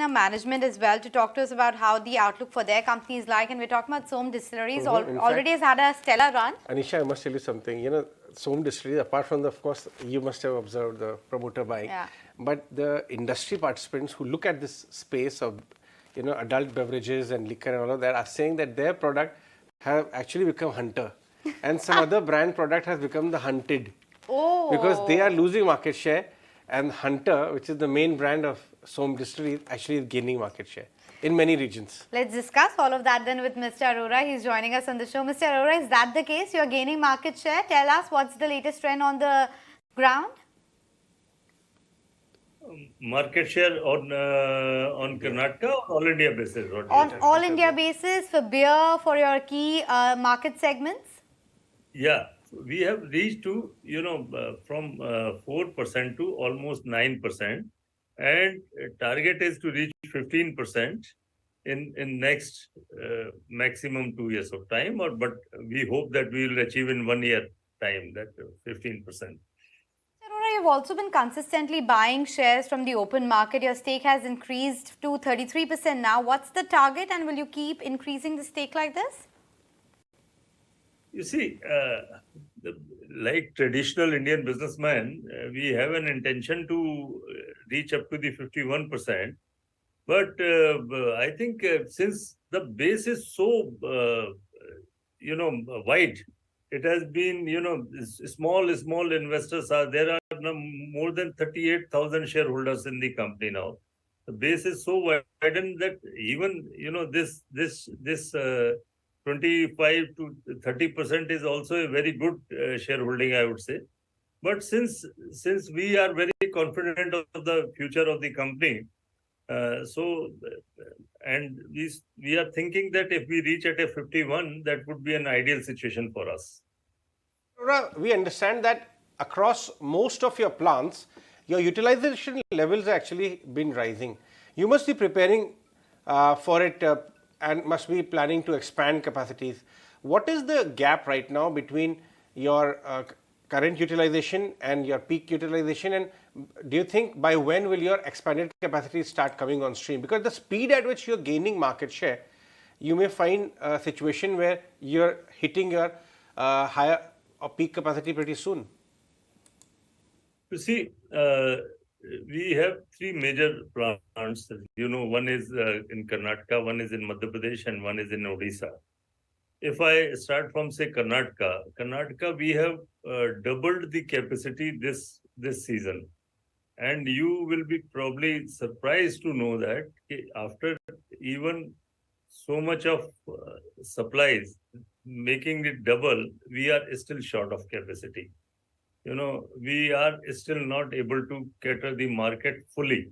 Senior Management as well to talk to us about how the outlook for their company is like. And we're talking about SOM Distilleries. Already has had a stellar run. Anisha, I must tell you something. You know, SOM Distilleries, apart from of course, you must have observed the promoter buying. Yeah. But the industry participants who look at this space of, adult beverages and liquor and all of that are saying that their product have actually become Hunter. And some other brand product has become the Hunted. Oh. Because they are losing market share, and Hunter, which is the main brand of SOM Distillery, actually is gaining market share in many regions. Let's discuss all of that then with Mr. Arora. He's joining us on the show. Mr. Arora, is that the case? You're gaining market share. Tell us what's the latest trend on the ground? Market share on Karnataka or all India basis? On all India basis for beer, for your key market segments? Yeah, we have reached to, from 4% to almost 9%, and target is to reach 15% in next maximum 2 years of time, but we hope that we will achieve in 1 year time that 15%. Arora, you've also been consistently buying shares from the open market. Your stake has increased to 33% now. What's the target, and will you keep increasing the stake like this? You see, like traditional Indian businessman, we have an intention to reach up to the 51%. But I think since the base is so, wide, it has been, small investors are there. Are more than 38,000 shareholders in the company now. The base is so widened that even, this 25 to 30% is also a very good shareholding, I would say. But since we are very confident of the future of the company, and we are thinking that if we reach at a 51, that would be an ideal situation for us. We understand that across most of your plants, your utilization levels have actually been rising. You must be preparing for it and must be planning to expand capacities. What is the gap right now between your current utilization and your peak utilization, and do you think by when will your expanded capacities start coming on stream? Because the speed at which you're gaining market share, you may find a situation where you're hitting your higher or peak capacity pretty soon. You see, we have three major plants. One is in Karnataka, one is in Madhya Pradesh, and one is in Odisha. If I start from, say, Karnataka, we have doubled the capacity this season. And you will be probably surprised to know that after even so much of supplies, making it double, we are still short of capacity. We are still not able to cater the market fully.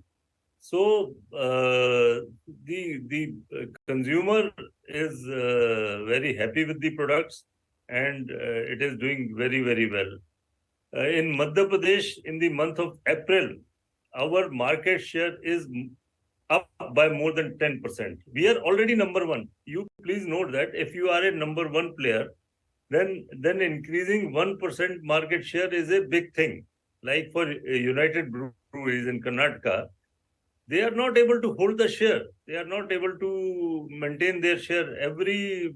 So the consumer is very happy with the products, and it is doing very, very well. In Madhya Pradesh, in the month of April, our market share is up by more than 10%. We are already number one. You please note that if you are a number one player, then increasing 1% market share is a big thing. Like for United Breweries in Karnataka, they are not able to hold the share. They are not able to maintain their share. Every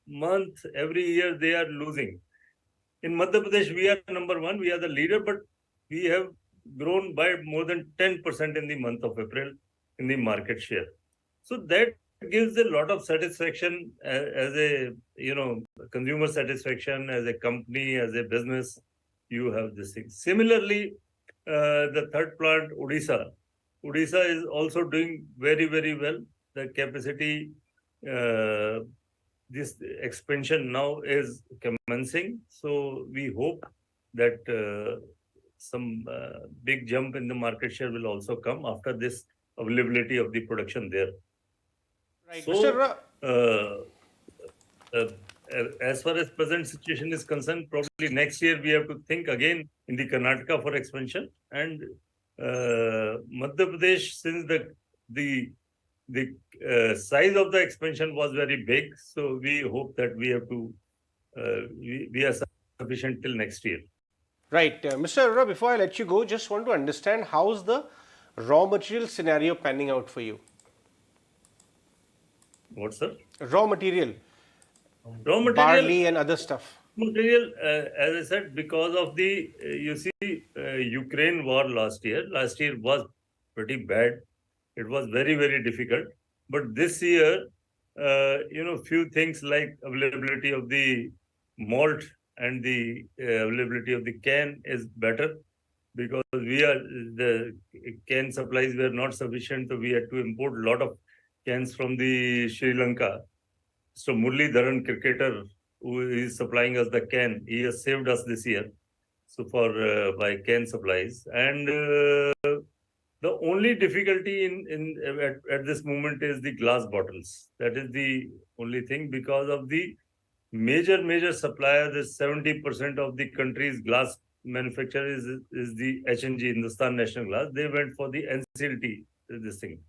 month, every year, they are losing. In Madhya Pradesh, we are number one. We are the leader, but we have grown by more than 10% in the month of April in the market share. So that gives a lot of satisfaction as a, consumer satisfaction, as a company, as a business. You have this thing. Similarly, the third plant, Odisha is also doing very, very well. The capacity, this expansion now is commencing. So we hope that some big jump in the market share will also come after this availability of the production there. Right. So, as far as present situation is concerned, probably next year we have to think again in the Karnataka for expansion, and Madhya Pradesh, since the size of the expansion was very big, so we hope that we have to we are sufficient till next year. Right. Mr. Arora, before I let you go, just want to understand how's the raw material scenario panning out for you? What, sir? Raw material, Raw material. barley and other stuff. Material, as I said, because of the, Ukraine war last year. Last year was pretty bad. It was very, very difficult. But this year, few things like availability of the malt and the availability of the can is better, because the can supplies were not sufficient, so we had to import a lot of cans from the Sri Lanka. So Murli Dharan, cricketer, who is supplying us the can, he has saved us this year. So for by can supplies, and the only difficulty at this moment is the glass bottles. That is the only thing, because of the major supplier. Is 70% of the country's glass manufacturer is the HNG, Hindustan National Glass. They went for the NCLT, this thing.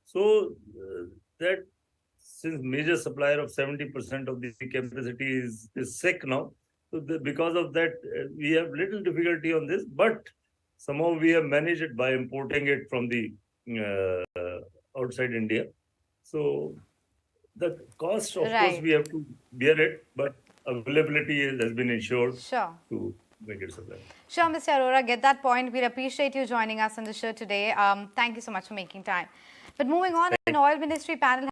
So that, since major supplier of 70% of the capacity is sick now, so because of that, we have little difficulty on this, but somehow we have managed it by importing it from the outside India. So the cost, of course, Right. we have to bear it, but availability has been ensured Sure. to make it supply. Sure, Mr. Arora, get that point. We appreciate you joining us on the show today. Thank you so much for making time. But moving on, an oil ministry panel